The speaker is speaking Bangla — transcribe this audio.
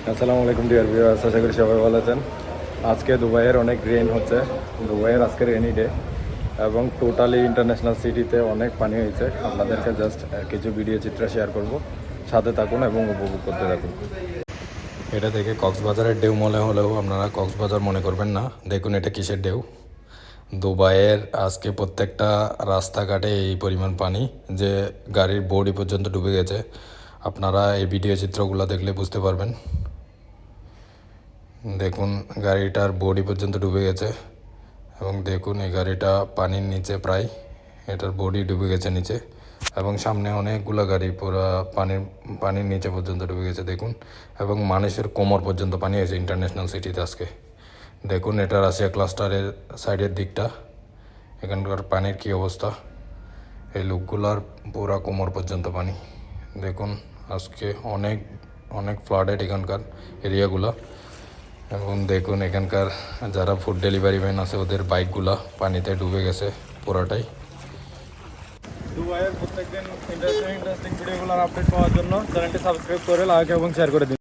আসসালামু আলাইকুম ডিয়ার ভিউয়ার্স, আশা করি সবাই ভালো আছেন। আজকে দুবাইয়ের অনেক রেন হচ্ছে। দুবাইয়ের আজকে রেনি ডে এবং টোটালি ইন্টারন্যাশনাল সিটিতে অনেক পানি হয়েছে। আপনাদেরকে জাস্ট কিছু ভিডিও চিত্র শেয়ার করব, সাথে থাকুন এবং উপভোগ করতে থাকুন। এটা দেখে কক্সবাজারের ঢেউ মনে হলেও আপনারা কক্সবাজার মনে করবেন না। দেখুন এটা কিসের ঢেউ। দুবাইয়ের আজকে প্রত্যেকটা রাস্তাঘাটে এই পরিমাণ পানি যে গাড়ির বডি পর্যন্ত ডুবে গেছে। আপনারা এই ভিডিও চিত্রগুলো দেখলে বুঝতে পারবেন। দেখুন গাড়িটার বডি পর্যন্ত ডুবে গেছে এবং দেখুন এই গাড়িটা পানির নিচে, প্রায় এটার বডি ডুবে গেছে নিচে এবং সামনে অনেকগুলো গাড়ি পুরো পানির নিচে পর্যন্ত ডুবে গেছে দেখুন। এবং মানুষের কোমর পর্যন্ত পানি হয়েছে ইন্টারন্যাশনাল সিটিতে আজকে। দেখুন এটা রাশিয়া ক্লাস্টারের সাইডের দিকটা, এখানকার পানির কী অবস্থা। এই লোকগুলার পুরা কোমর পর্যন্ত পানি। দেখুন আজকে অনেক অনেক ফ্লাডেড এখানকার এরিয়াগুলো। এবং দেখুন এখানকার যারা ফুড ডেলিভারি ম্যান আছে ওদের বাইকগুলা পানিতে ডুবে গেছে পুরাটাই। দুবাইয়ের প্রত্যেকদিন ইন্টারেস্টিং ভিডিওগুলোর আপডেট পাওয়ার জন্য চ্যানেলটি সাবস্ক্রাইব করে লাইক এবং শেয়ার করে দিন।